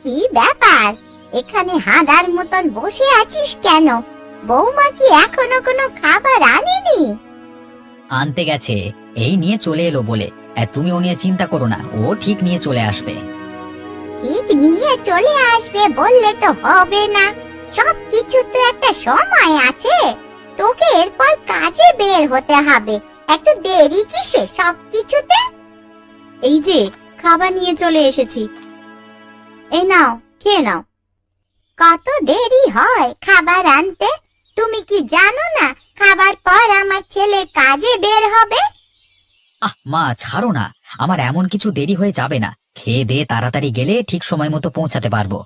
কি ব্যাপার, এখানে হাঁদার মতন বসে আছিস কেন? বৌমা কি এখনো কোনো খাবার আনেনি? আনতে গেছে, এই নিয়ে চলে এলো বলে। তুমি ও নিয়ে চিন্তা করো না, ও ঠিক নিয়ে চলে আসবে। ঠিক নিয়ে চলে আসবে বললে তো হবে না, সবকিছু তো একটা সময় আছে। তোকে এরপর কাজে বের হতে হবে, একটু দেরি কিসে সবকিছুতে? এই যে খাবার নিয়ে চলে এসেছি, এই নাও, খেয়ে নাও। কত দেরি হয় খাবার আনতে? তুমি কি জানো না খাবার পর আমার ছেলে কাজে বের হবে? মা ছাড়ো না, আমার এমন কিছু দেরি হয়ে যাবে না। খেয়ে দিয়ে তাড়াতাড়ি গেলে ঠিক সময় মতো পৌঁছাতে পারবো।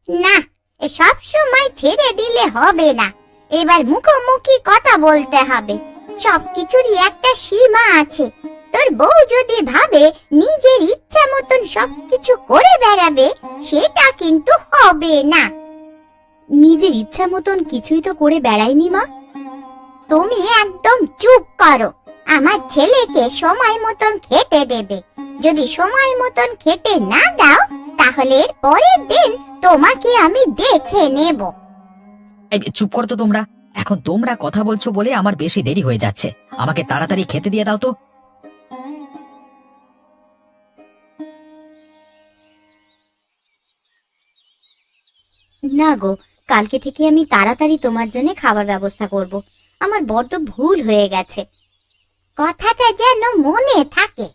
না, এ সব সময় ছেড়ে দিলে হবে না, এবার মুখোমুখি কথা বলতে হবে। সবকিছুরই একটা সীমা আছে। তোর বউ যদি ভাবে নিজের ইচ্ছা মতন সবকিছু করে বেড়াবে, সেটা কিন্তু হবে না। নিজের ইচ্ছা মতন কিছুই তো করে বেড়াইনি মা। তুমি একদম চুপ করো। আমার ছেলেকে সময় মতন খেতে দেবে। যদি সময় মতন খেতে না দাও, তাহলে এর পরের দিন তোমাকে আমি দেখে নেব। এই চুপ করো তো তোমরা। এখন তোমরা কথা বলছো বলে আমার বেশি দেরি হয়ে যাচ্ছে। আমাকে তাড়াতাড়ি খেতে দিয়ে দাও তো। না গো, কালকে থেকে আমি তাড়াতাড়ি তোমার জন্য খাবার ব্যবস্থা করব। আমার বড্ড ভুল হয়ে গেছে। কথাটা যেন মনে থাকে।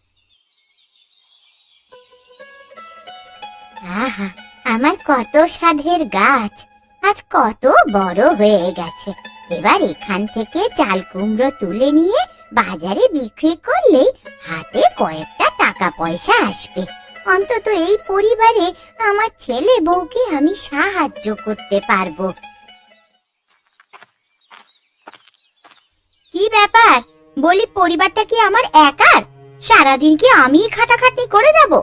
আহা, আমার কত সাধের গাছ আজ কত বড় হয়ে গেছে। এবার এখান থেকে চাল কুমড়ো তুলে নিয়ে বাজারে বিক্রি করলেই হাতে কয়েকটা টাকা পয়সা আসবে। অন্তত এই পরিবারে আমার ছেলে বউকে আমি সাহায্য করতে পারবো। কি ব্যাপার, বলি পরিবারটা কি আমার একার? সারাদিন কি আমি খাটাখাটনি করে যাব,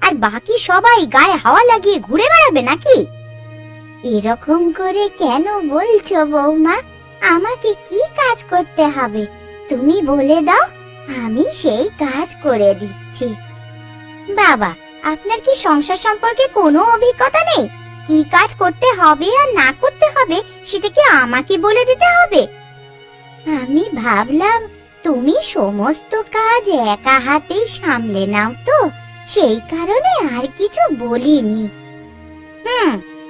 আর বাকি সবাই গায়ে হাওয়া লাগিয়ে ঘুরে বেড়াবে নাকি? এরকম করে কেন বলছো বৌমা? আমাকে কি কাজ করতে হবে তুমি বলে দাও, আমি সেই কাজ করে দিচ্ছি। বাবা, আপনার কি সংসার সম্পর্কে কোনো অভিজ্ঞতা নেই? কি কাজ করতে হবে আর না করতে হবে সেটা কি আমাকে বলে দিতে হবে? আমি ভাবলাম তুমি সমস্ত কাজ একা হাতেই সামলে নাও, তো সেই কারণে আর কিছু বলিনি।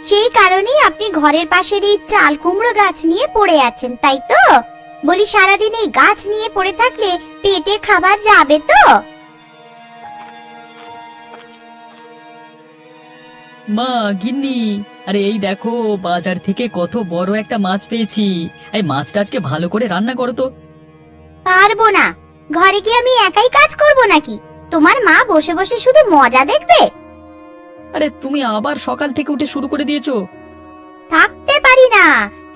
সেই কারণেই আপনি ঘরের পাশের এই চাল কুমড়ো গাছ নিয়ে পড়ে আছেন, তাই তো? বলি সারাদিন এই গাছ নিয়ে পড়ে থাকলে পেটে খাবার যাবে তো? মা, গিন্নি, আরে এই দেখো বাজার থেকে কত বড় একটা মাছ পেয়েছি। এই মাছটা আজকে ভালো করে রান্না করো তো। পারবো না। ঘরে কি আমি একাই কাজ করব নাকি? তোমার মা বসে বসে শুধু মজা দেখবে? আরে তুমি আবার সকাল থেকে উঠে শুরু করে দিয়েছো। থাকতে পারি না,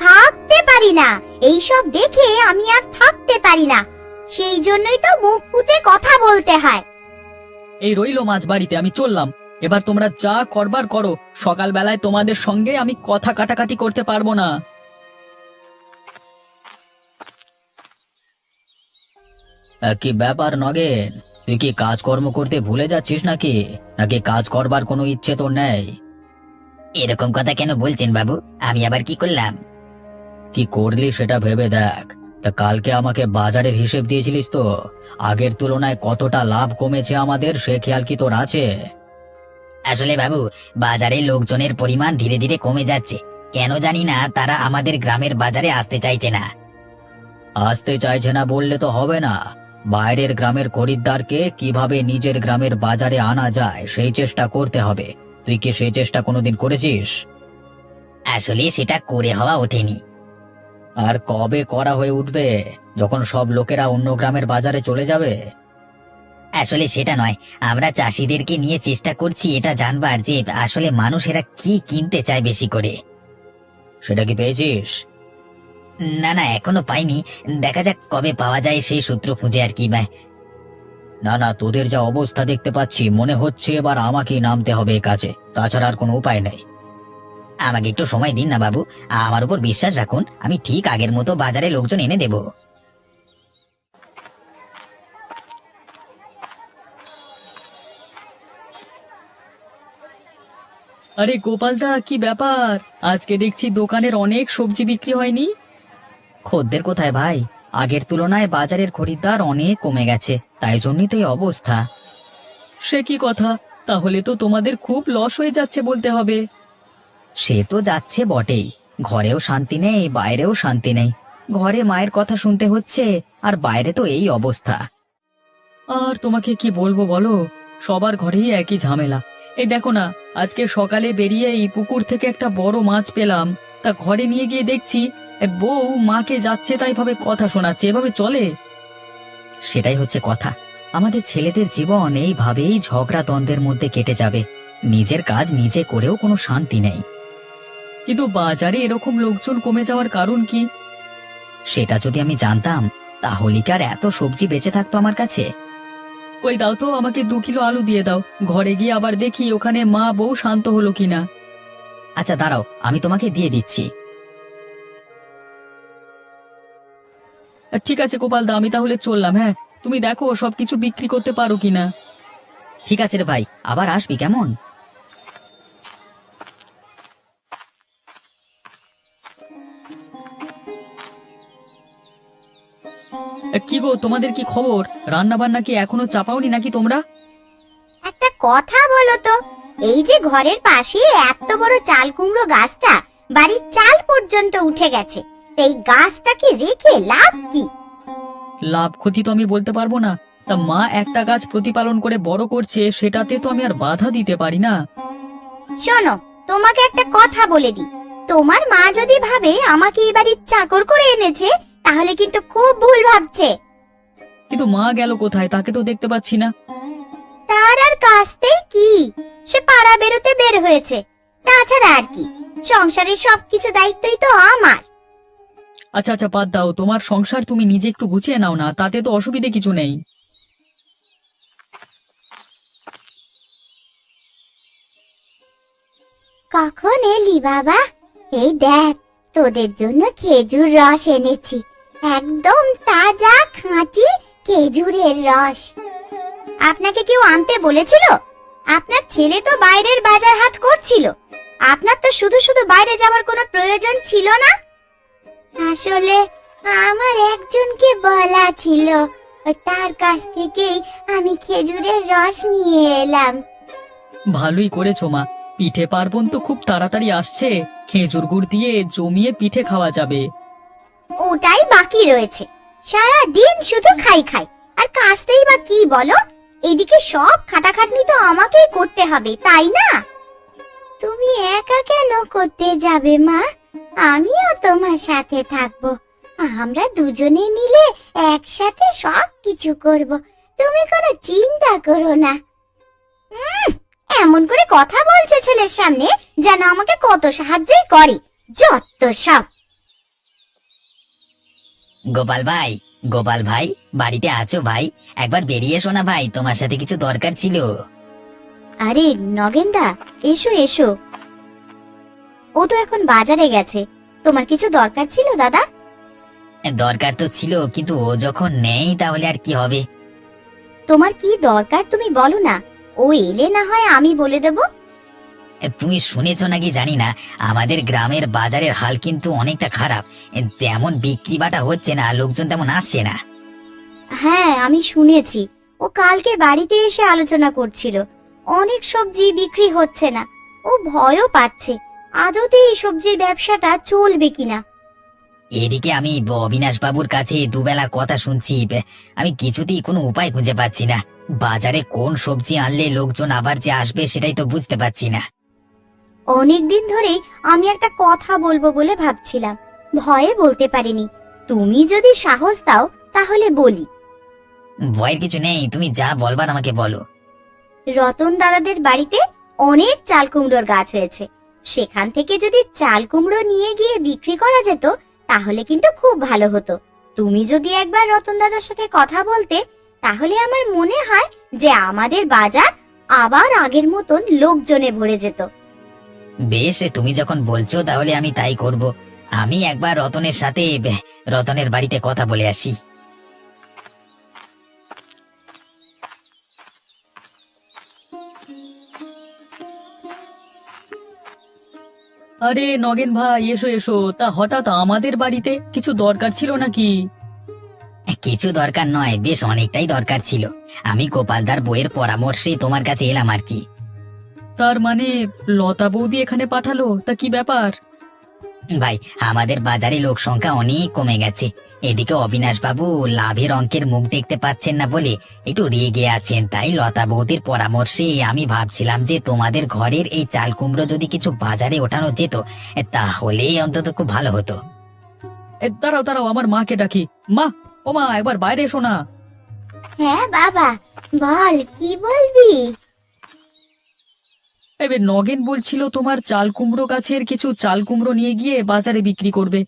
থাকতে পারি না। এইসব দেখে আমি আর থাকতে পারি না। সেই জন্যই তো মুখ ফুটে কথা বলতে হয়। এই রইলো মাছ বাড়িতে, আমি চললাম। এবার তোমরা যা করবার করো, সকাল বেলায় তোমাদের সঙ্গে আমি কথা কাটাকাটি করতে পারবো না। কি ব্যাপার নগেন, তুই কি কাজকর্ম করতে ভুলে যাচ্ছিস নাকি? নাকি কাজ করবার কোনো ইচ্ছে তোর নেই? এরকম কথা কেন বলছেন বাবু? আমি আবার কি করলাম? কি করলি সেটা ভেবে দেখ। তা কালকে আমাকে বাজারের হিসেব দিয়েছিলিস তো? আগের তুলনায় কতটা লাভ কমেছে আমাদের সে খেয়াল কি তোর আছে? আসলে বাবু, বাজারে লোকজনের পরিমাণ ধীরে ধীরে কমে যাচ্ছে। কেন জানি না, তারা আমাদের গ্রামের বাজারে আসতে চাইছে না। আসতে চাইছে না বললে তো হবে না। বাইরের গ্রামের খরিদ্দারকে কিভাবে নিজের গ্রামের বাজারে আনা যায় সেই চেষ্টা করতে হবে। তুই কি সেই চেষ্টা কোনোদিন করেছিস? আসলে সেটা করে হওয়া ওঠেনি। আর কবে করা হয়ে উঠবে? যখন সব লোকেরা অন্য গ্রামের বাজারে চলে যাবে। আসলে সেটা নয়, আমরা চাষিদেরকে নিয়ে চেষ্টা করছি এটা জানবার যে আসলে মানুষেরা কি কিনতে চায় বেশি করে। সেটা কি পেয়েছিস? না না, এখনো পাইনি। দেখা যাক কবে পাওয়া যায় সেই সূত্র খুঁজে আর কি। না না, তোদের যা অবস্থা দেখতে পাচ্ছি মনে হচ্ছে এবার আমাকেই নামতে হবে এ কাজে, তাছাড়া আর কোনো উপায় নেই। আমাকে একটু সময় দিন না বাবু, আমার উপর বিশ্বাস রাখুন, আমি ঠিক আগের মতো বাজারে লোকজন এনে দেব। আরে গোপালদা, কি ব্যাপার? আজকে দেখছি দোকানের অনেক সবজি বিক্রি হয়নি। খদ্দের কোথায় ভাই? আগের তুলনায় বাজারের খরিদ্দার অনেক কমে গেছে, তাই জন্যই তো এই অবস্থা। সে কি কথা? তাহলে তো তোমাদের খুব লস হয়ে যাচ্ছে বলতে হবে। সে তো যাচ্ছে বটেই, ঘরেও শান্তি নেই, বাইরেও শান্তি নেই। ঘরে মায়ের কথা শুনতে হচ্ছে, আর বাইরে তো এই অবস্থা। আর তোমাকে কি বলবো বলো, সবার ঘরেই একই ঝামেলা। এই দেখো না, আজকে সকালে বেরিয়ে এই পুকুর থেকে একটা বড় মাছ পেলাম। তা ঘরে নিয়ে গিয়ে দেখছি বউ মাকে যাচ্ছে তাই ভাবে কথা শোনাচ্ছে। এভাবে চলে? সেটাই হচ্ছে কথা। আমাদের ছেলেদের জীবন এইভাবেই ঝগড়া দ্বন্দ্বের মধ্যে কেটে যাবে। নিজের কাজ নিজে করেও কোনো শান্তি নেই। কিন্তু বাজারে এরকম লোকজন কমে যাওয়ার কারণ কি? সেটা যদি আমি জানতাম, তাহলে কি আর এত সবজি বেঁচে থাকতো আমার কাছে? ওই দাও তো, আমাকে 2 কিলো আলু দিয়ে দাও। ঘরে গিয়ে আবার দেখি ওখানে মা বউ শান্ত হলো কিনা। আচ্ছা দাঁড়াও, আমি তোমাকে দিয়ে দিচ্ছি। ঠিক আছে গোপালদা, আমি তাহলে চললাম। হ্যাঁ, তুমি দেখো সবকিছু বিক্রি করতে পারো কিনা। ঠিক আছে রে ভাই, আবার আসবি কেমন? কি গো, তোমাদের কি খবর? রান্না বান্না কি এখনো চাপাওনি নাকি তোমরা? একটা কথা বলো তো, এই যে ঘরের পাশে এত বড় চাল কুমড়ো গাছটা বাড়ির চাল পর্যন্ত উঠে গেছে, এই গাছটাকে রেখে লাভ কি? লাভ ক্ষতি তো আমি বলতে পারবো না। তা মা একটা গাছ প্রতিপালন করে বড় করছে, সেটাতে তো আমি আর বাধা দিতে পারি না। শোনো, তোমাকে একটা কথা বলে দিই, তোমার মা যদি ভাবে আমাকে এই বাড়ির চাকর করে এনেছে, তাহলে কিন্তু খুব ভুল ভাবছে। কিন্তু মা গেল কোথায়? তাকে তো দেখতে পাচ্ছি না। তার আর কাজটাই কি, সে পাড়া বেরোতে বের হয়েছে। তাছাড়া আর কি, সংসারের সবকিছু দায়িত্বই তো আমার। আচ্ছা আচ্ছা, বাদ দাও, তোমার সংসার তুমি নিজে একটু গুছিয়ে নাও না, তাতে তো অসুবিধে কিছু নেই। কখন এলি বাবা? এই দেখ, তোদের জন্য খেজুর রস এনেছি, একদম তাজা খাঁটি খেজুরের রস। আপনাকে কেউ আনতে বলেছিল? আপনার ছেলে তো বাইরের বাজার হাট করছিল, আপনার তো শুধু শুধু বাইরে যাওয়ার কোনো প্রয়োজন ছিল না। আসলে আমার একজনকে বলা ছিল, তার কাছ থেকেই আমি খেজুরের রস নিয়ে এলাম। ভালোই করেছো মা, পিঠে পার্বণ তো খুব তাড়াতাড়ি আসছে। খেজুর গুড় দিয়ে জমিয়ে পিঠে খাওয়া যাবে। ওটাই বাকি রয়েছে, সারা দিন শুধু খাই খাই, আর কাজটাই বা কি বলো? এদিকে সব খাটাখাটনি তো আমাকেই করতে হবে, তাই না? তুমি একা কেন করতে যাবে মা? আমিও তোমার সাথে থাকবো, আমরা দুজনে মিলে একসাথে সব কিছু করব, তুমি কোনো চিন্তা করো না। এমন করে কথা বলছে ছেলের সামনে, যেন আমাকে কত সাহায্যই করে, যত সব। গোপাল ভাই, গোপাল ভাই, বাড়িতে আছো ভাই? একবার বেরিয়ে এসো না ভাই, তোমার সাথে কিছু দরকার ছিল। আরে নগেনদা, এসো এসো। ও তো এখন বাজারে গেছে, তোমার কিছু দরকার ছিল দাদা? দরকার তো ছিল, কিন্তু ও যখন নেই তাহলে আর কি হবে? তোমার কি দরকার তুমি বলো না, ও এলে না হয় আমি বলে দেব। তুমি শুনেছো নাকি জানি না, আমাদের গ্রামের বাজারের হাল কিন্তু অনেকটা খারাপ। তেমন বিক্রি বাটা হচ্ছে না, লোকজন তেমন আসছে না। হ্যাঁ, আমি শুনেছি, ও কালকে বাড়িতে এসে আলোচনা করছিল, অনেক সবজি বিক্রি হচ্ছে না। ও ভয়ও পাচ্ছে, আদতে এই সবজির ব্যবসাটা চলবে কিনা। এদিকে আমি অবিনাশ বাবুর কাছে দুবেলার কথা শুনছি, আমি কিছুতেই কোনো উপায় খুঁজে পাচ্ছি না। বাজারে কোন সবজি আনলে লোকজন আবার যে আসবে সেটাই তো বুঝতে পারছি না। অনেকদিন ধরে আমি একটা কথা বলবো বলে ভাবছিলাম, ভয়ে বলতে পারিনি। তুমি যদি সাহস দাও তাহলে বলি। ভয়ের কিছু নেই, তুমি যা বলবার আমাকে বলো। রতন দাদাদের বাড়িতে অনেক চাল কুমড়োর গাছ হয়েছে, সেখান থেকে যদি চাল কুমড়ো নিয়ে গিয়ে বিক্রি করা যেত, তাহলে কিন্তু খুব ভালো হতো। তুমি যদি একবার রতন দাদার সাথে কথা বলতে, তাহলে আমার মনে হয় যে আমাদের বাজার আবার আগের মতন লোকজনে ভরে যেত। বেশ, তুমি যখন বলছো তাহলে আমি তাই করব। আমি একবার রতনের সাথে রতনের বাড়িতে কথা বলে আসি। আরে নগেন ভাই, এসো এসো। তা হঠাৎ আমাদের বাড়িতে কিছু দরকার ছিল নাকি? কিছু দরকার নয়, বেশ অনেকটাই দরকার ছিল। আমি গোপালদার বইয়ের পরামর্শে তোমার কাছে এলাম আর কি। তার মানে লতা বৌদি এখানে পাঠালো? তা কি ব্যাপার? ভাই, আমাদের বাজারে লোক সংখ্যা অনেক কমে গেছে। এদিকে অবিনাশ বাবু লাভের অঙ্কের মুখ দেখতে পাচ্ছেন না বলে একটু রেগে আছেন। তাই লতা বৌদির পরামর্শে আমি ভাবছিলাম যে তোমাদের ঘরের এই চাল কুমড়ো যদি কিছু বাজারে ওঠানো যেত, তাহলে অন্তত খুব ভালো হতো। দাঁড়াও দাঁড়াও, আমার মাকে ডাকি। মা, ও মা, একবার বাইরে এসো না। হ্যাঁ বাবা, বল কি বলবি? এবার নগেন বলছিল তোমার চাল কুমড়ো গাছের কিছু চাল কুমড়ো নিয়ে গিয়ে বাজারে বিক্রি করবে।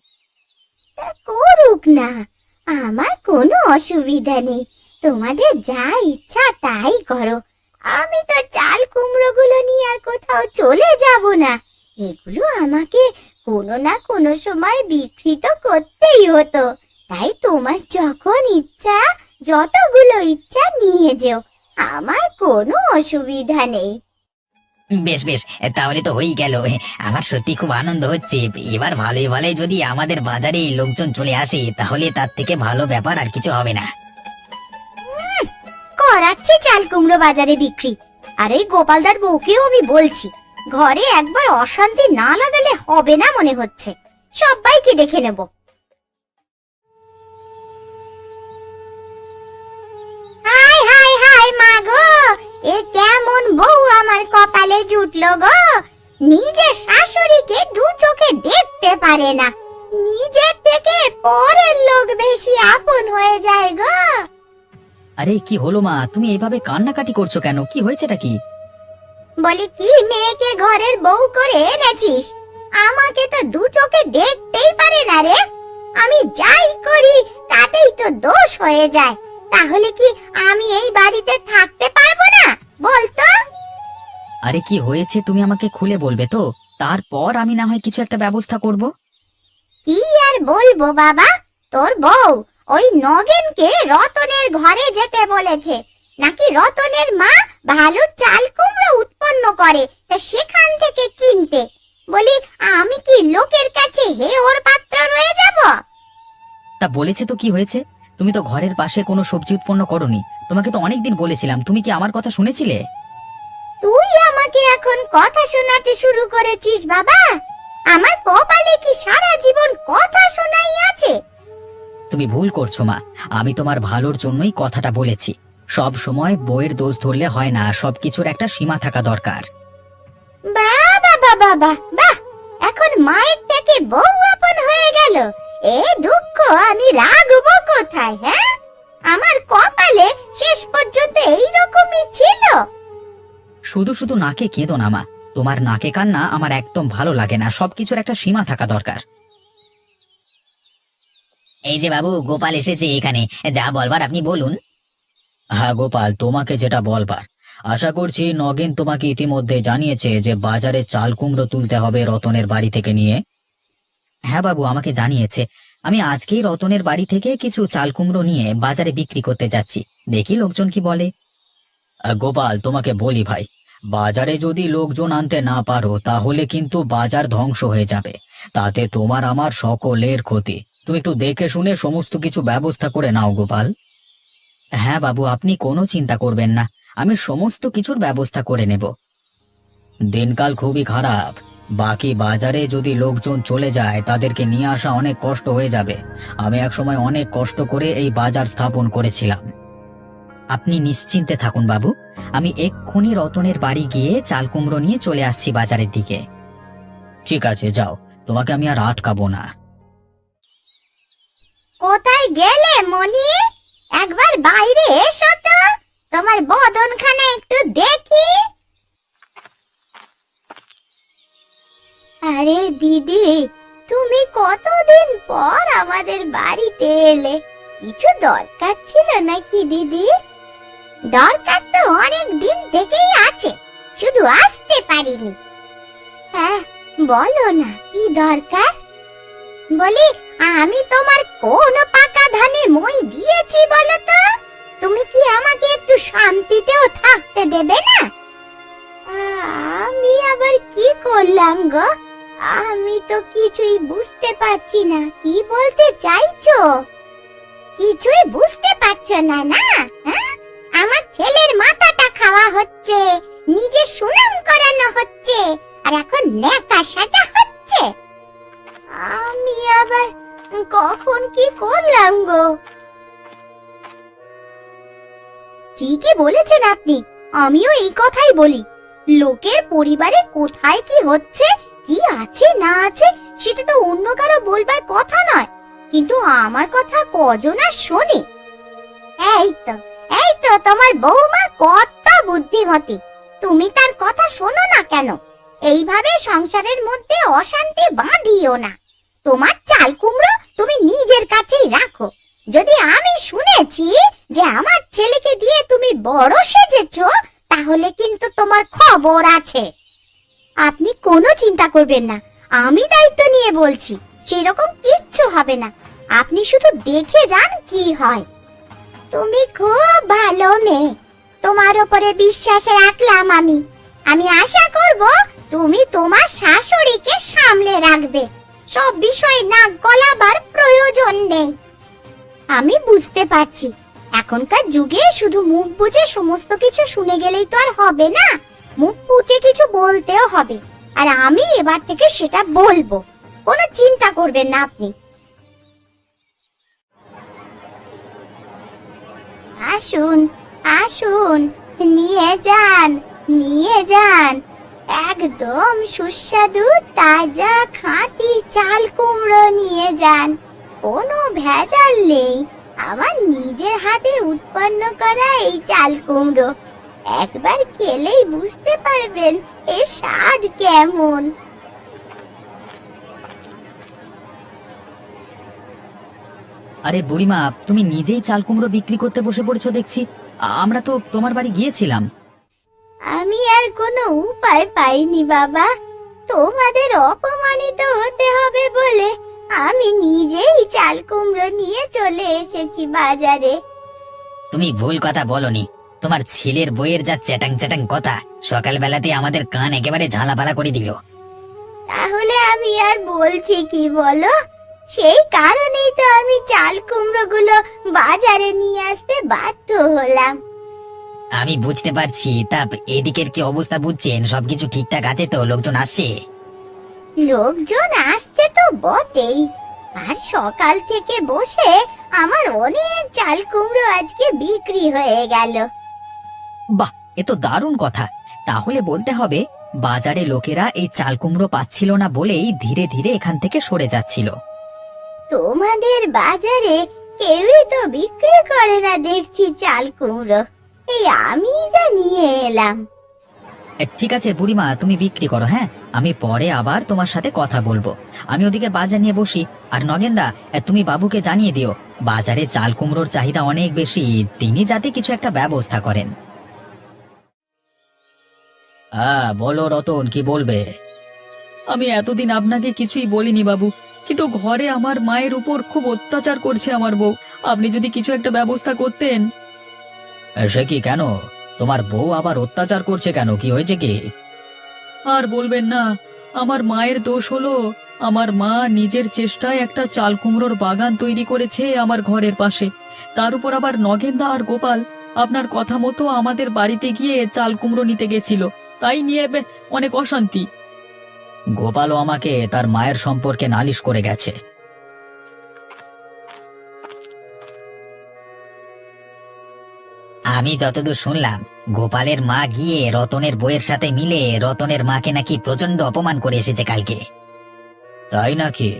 করুক না, আমার কোনো অসুবিধা নেই। তোমাদের যা ইচ্ছা তাই করো। আমি তো চাল কুমড়ো গুলো নিয়ে আর কোথাও চলে যাব না। এগুলো আমাকে কোনো না কোনো সময় বিক্রি তো করতেই হতো। তাই তোমার যখন ইচ্ছা, যতগুলো ইচ্ছা নিয়ে যেও, আমার কোনো অসুবিধা নেই। বেশ বেশ, তাহলে তো হয়েই গেল। আমার সত্যি খুব আনন্দ হচ্ছে। এবার ভালোই ভালোই যদি আমাদের বাজারে লোকজন চলে আসে, তাহলে তার থেকে ভালো ব্যাপার আর কিছু হবে না। করাচ্ছে চাল কুমড়ো বাজারে বিক্রি। আর এই গোপালদার বউকেও আমি বলছি, ঘরে একবার অশান্তি না লাগালে হবে না মনে হচ্ছে। সবাইকে দেখে নেব। হাই হাই হাই মা গো, এ কেমন বউ আমার কপালে জুটলো গো। নিজের শাশুড়িকে দু চোখে দেখতে পারে না, নিজের থেকে পরের লোক বেশি আপন হয়ে যায় গো। আরে কি হলো মা, তুমি এইভাবে কান্নাকাটি করছো কেন? কি হয়েছেটা কি? বলি কি, মেয়েকে ঘরের বউ করে এনেছিস, আমাকে তো দু চোখে দেখতেই পারে না রে। আমি যাই করি তাতেই তো দোষ হয়ে যায়। তাহলে কি আমি এই বাড়িতে থাকতে পারবো না বলতো? আরে কি হয়েছে তুমি আমাকে খুলে বলবে তো? তারপর আমি না হয় কিছু একটা ব্যবস্থা করব। কি আর বলবো বাবা, তোর বউ ওই নগেনকে রতনের ঘরে যেতে বলেছে। নাকি রতনের মা ভালো চাল কুমড়ো উৎপন্ন করে, তা সেখান থেকে কিনতে। বলি আমি কি লোকের কাছে হে ওর পাত্র রয়ে যাব? তা বলেছে তো কি হয়েছে? তুমি তো ঘরের পাশে কোনো সবজি উৎপন্ন করনি। তোমাকে তো অনেকদিন বলেছিলাম, তুমি কি আমার কথা শুনেছিলে? তুই আমাকে এখন কথা শোনাতে শুরু করেছিস বাবা? আমার কপালে কি সারা জীবন কথা শোনাই আছে? তুমি ভুল করছো মা, আমি তোমার ভালোর জন্যই কথাটা বলেছি। সব সময় বইয়ের দোষ ধরলে হয় না, সবকিছুর একটা সীমা থাকা দরকার। বাবা বাবা বাহ বাহ, এখন মায়ের থেকে বউ আপন হয়ে গেল। এ দুঃখ আমি রাখবো কোথায়? হ্যাঁ, আমার কপালে শেষ পর্যন্ত এইরকমই ছিল। শুধু শুধু নাকে কেঁদো না মা, তোমার নাকে কান্না আমার একদম ভালো লাগে না। সবকিছুর একটা সীমা থাকা দরকার। এই যে বাবু, গোপাল এসেছে এখানে, যা বলবার আপনি বলুন। হ্যাঁ গোপাল, তোমাকে যেটা বলবার, আশা করছি নগেন তোমাকে ইতিমধ্যে জানিয়েছে যে বাজারে চাল কুমড়ো তুলতে হবে রতনের বাড়ি থেকে নিয়ে। হ্যাঁ বাবু, আমাকে জানিয়েছে। আমি আজকেই রতনের বাড়ি থেকে কিছু চাল কুমড়ো নিয়ে বাজারে বিক্রি করতে যাচ্ছি, দেখি লোকজন কি বলে। গোপাল, তোমাকে বলি ভাই, বাজারে যদি লোকজন আনতে না পারো তাহলে কিন্তু বাজার ধ্বংস হয়ে যাবে। তাতে তোমার আমার সকলের ক্ষতি। তুমি একটু দেখে শুনে সমস্ত কিছু ব্যবস্থা করে নাও গোপাল। হ্যাঁ বাবু, আপনি কোনো চিন্তা করবেন না, আমি সমস্ত কিছুর ব্যবস্থা করে নেব। দিনকাল খুবই খারাপ, বাকি বাজারে যদি লোকজন চলে যায় তাদেরকে নিয়ে আসা অনেক কষ্ট হয়ে যাবে। আমি একসময় অনেক কষ্ট করে এই বাজার স্থাপন করেছিলাম। আপনি নিশ্চিন্তে থাকুন বাবু, আমি এক্ষুনি রতনের বাড়ি গিয়ে চাল কুমড়ো নিয়ে চলে আসছি বাজারের দিকে। ঠিক আছে, যাও, তোমাকে আমি আর আটকাবো না। কোথায় গেলে মনি? একবার বাইরে এসো তো, তোমার বদনখানা একটু দেখি। আরে দিদি, তুমি কতদিন পর আমাদের বাড়িতে এলে। কিছু দরকার ছিল নাকি দিদি? দরকার তো অনেক দিন থেকেই আছে, শুধু আসতে পারিনি। হ্যাঁ বলো না, কি দরকার? বলি আমি তোমার কোন পাকা ধানে মই দিয়েছি বলো তো? তুমি কি আমাকে একটু শান্তিতেও থাকতে দেবে না? আমি আবার কি করলাম গো? আমি তো কিছুই বুঝতে পারছি না, কি বলতে চাইছো? কিছুই বুঝতে পারছো না না? হ্যাঁ? আমার ছেলের মাথাটা খাওয়া হচ্ছে, নিজে সুনাম করানো হচ্ছে, আর এখন নেকা সাজা হচ্ছে। আমি আবার কখন কি করলাম গো? ঠিকই বলেছেন আপনি, আমিও এই কথাই বলি। লোকের পরিবারে কোথায় কি হচ্ছে, কি আছে না আছে, সেটা তো অন্য কারো বলবার কথা নয়, কিন্তু আমার কথা কজন আর শোনে। এই তো তোমার বৌমা কত বুদ্ধিমতী, তুমি তার কথা শোনো না কেন? এইভাবে সংসারের মধ্যে অশান্তি বাঁধিও না। তোমার চাল কুমড়ো তুমি নিজের কাছেই রাখো। যদি আমি শুনেছি যে আমার ছেলেকে দিয়ে তুমি বড় সেজেছো, তাহলে কিন্তু তোমার খবর আছে। আপনি কোনো চিন্তা করবেন না, আমি দায়িত্ব নিয়ে বলছি, সেরকম কিচ্ছু হবে না। আপনি শুধু দেখে যান কি হয়। তুমি খুব ভালো মেয়ে, তোমার উপরে বিশ্বাস রাখলাম আমি। আমি আশা করব তুমি তোমার শাশুড়িকে সামলে রাখবে, সব বিষয়ে নাক গলাবার প্রয়োজন নেই। আমি বুঝতে পারছি, এখনকার যুগে শুধু মুখ বুজে সমস্ত কিছু শুনে গেলেই তো আর হবে না, মুখ ফুটে কিছু বলতেও হবে, আর আমি এবার থেকে সেটা বলবো। কোনো চিন্তা করবেন না আপনি। আসুন আসুন, নিয়ে যান নিয়ে যান, একদম সুস্বাদু তাজা খাঁটি চাল কুমড়ো নিয়ে যান, কোনো ভেজাল নেই। আমার নিজের হাতে উৎপন্ন করা এই চাল কুমড়ো, একবার খেলেই বুঝতে পারবেন এর স্বাদ কেমন। আরে বুড়িমা, তুমি নিজেই চাল কুমড়ো বিক্রি করতে বসে পড়েছো দেখছি। আমরা তো তোমার বাড়ি গিয়েছিলাম। আমি আর কোনো উপায় পাইনি বাবা, তোমাদের অপমানিত হতে হবে বলে আমি নিজেই চাল কুমড়ো নিয়ে চলে এসেছি বাজারে। তুমি ভুল কথা বলনি, তোমার ছেলের বইয়ের যা চ্যাটাং চ্যাটাং কথা, সকালবেলাতে আমাদের কান একেবারে ঝালাপালা করে দিল। তাহলে আমি আর বলছি কি বলো, সেই কারণেই তো আমি চাল কুমড়ো গুলো বাজারে নিয়ে আসতে বাধ্য হলাম। আমি বুঝতে পারছি, তা এদিকের কি অবস্থা বুঝছেন? সবকিছু ঠিকঠাক আছে তো? লোকজন আসছে? লোকজন আসছে তো বটেই, আর সকাল থেকে বসে আমার অনেক চাল কুমড়ো আজকে বিক্রি হয়ে গেল। বাহ, এ তো দারুণ কথা। তাহলে বলতে হবে বাজারে লোকেরা এই চাল কুমড়ো পাচ্ছিল না বলেই ধীরে ধীরে এখান থেকে সরে যাচ্ছিল। তোমাদের বাজারে কেউই তো বিক্রি করে না দেখছি চাল কুমড়ো, এই আমি যা নিয়ে এলাম। ঠিক আছে বুড়িমা, তুমি বিক্রি করো। হ্যাঁ, আমি পরে আবার তোমার সাথে কথা বলবো। আমি ওদিকে বাজার নিয়ে বসি। আর নগেনদা, তুমি বাবুকে জানিয়ে দিও বাজারে চাল কুমড়োর চাহিদা অনেক বেশি, তিনি যাতে কিছু একটা ব্যবস্থা করেন। হ্যাঁ বলো রতন, কি বলবে? আমি এতদিন আপনাকে কিছুই বলিনি বাবু, কিন্তু ঘরে আমার মায়ের উপর খুব অত্যাচার করছে আমার বউ। আপনি যদি কিছু একটা ব্যবস্থা করতেন। সে কি, কেন? তোমার বউ আবার অত্যাচার করছে কেন? কি হয়েছে কি? আর বলবেন না, আমার মায়ের দোষ হলো, আমার মা নিজের চেষ্টায় একটা চাল কুমড়োর বাগান তৈরি করেছে আমার ঘরের পাশে। তার উপর আবার নগেনদা আর গোপাল আপনার কথা মতো আমাদের বাড়িতে গিয়ে চাল কুমড়ো নিতে গেছিল, তাই নিয়ে অনেক অশান্তি। গোপালও আমাকে তার মায়ের সম্পর্কে নালিশ করে গেছে। আমি যতদূর শুনলাম, গোপালের মা গিয়ে রতনের বইয়ের সাথে মিলে রতনের মাকে নাকি প্রচন্ড অপমান করে এসেছে কালকে। তাই নাকি?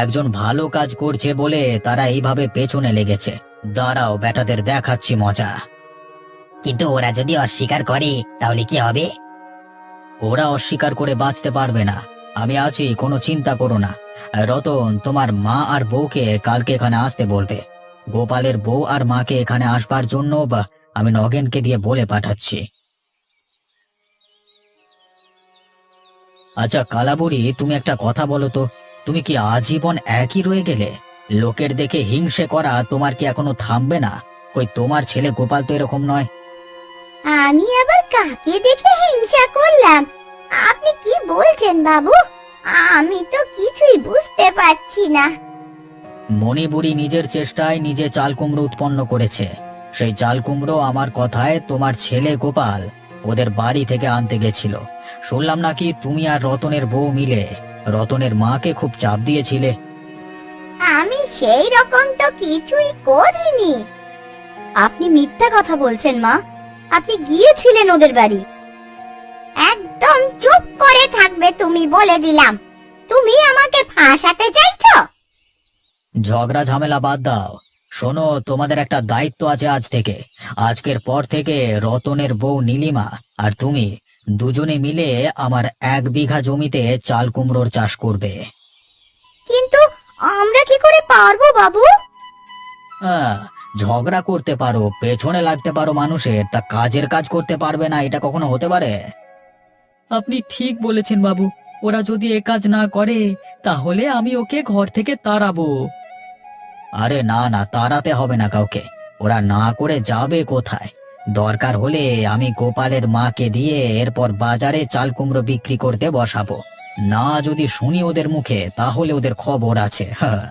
একজন ভালো কাজ করছে বলে তারা এইভাবে পেছনে লেগেছে। দাঁড়াও, বেটাদের দেখাচ্ছি মজা। কিন্তু ওরা যদি অস্বীকার করে তাহলে কি হবে? ওরা অস্বীকার করে বাঁচতে পারবে না। আমি আছি, কোনো চিন্তা করো না। রতন, তোমার মা আর বউকে কালকে এখানে আসতে বলবে। গোপালের বউ আর মাকে এখানে আসবার জন্য আমি নগেনকে দিয়ে বলে পাঠাচ্ছি। আচ্ছা কালাবুড়ি, তুমি একটা কথা বলো তো, তুমি কি আজীবন একই রয়ে গেলে? লোকের দেখে হিংসে করা তোমার কি এখনো থামবে না? কই তোমার ছেলে গোপাল তো এরকম নয়। আমি আবার কাকে দেখে হিংসা করলাম? আপনি কি বলছেন বাবু? আমি তো কিছুই বুঝতে পারছি না। মণিপুরি নিজের চেষ্টায় নিজে চাল কুমড়ো উৎপন্ন করেছে। সেই চাল কুমড়ো আমার কথায় তোমার ছেলে গোপাল ওদের বাড়ি থেকে আনতে গেছিল। শুনলাম নাকি তুমি আর রতনের বউ মিলে রতনের মাকে খুব চাপ দিয়েছিলে। আমি সেই রকম তো কিছুই করিনি। আপনি মিথ্যা কথা বলছেন মা, আপনি গিয়েছিলেন ওদের বাড়ি। একদম চুপ করে থাকবে তুমি, বলে দিলাম। তুমি আমাকে ফাঁসাতে চাইছো? ঝগড়া ঝামেলা বাদ দাও। শোনো, তোমাদের একটা দায়িত্ব আছে আজ থেকে। আজকের পর থেকে রতনের বউ নীলিমা আর তুমি দুজনে মিলে আমার 1 বিঘা জমিতে চাল কুমড়োর চাষ করবে। কিন্তু আমরা কি করে পারবো বাবু? হ্যাঁ, ঝগড়া করতে পারো, পেছনে লাগতে পারো মানুষের, তা কাজের কাজ করতে পারবে না, এটা কখনো হতে পারে? আপনি ঠিক বলেছেন বাবু, ওরা যদি এ কাজ না করে তাহলে আমি ওকে ঘর থেকে তাড়াবো। আরে না না, তাড়াতে হবে না কাউকে। ওরা না করে যাবে কোথায়? দরকার হলে আমি গোপালের মাকে দিয়ে এরপর বাজারে চাল কুমড়ো বিক্রি করতে বসাবো। না যদি শুনি ওদের মুখে, তাহলে ওদের খবর আছে। হ্যাঁ।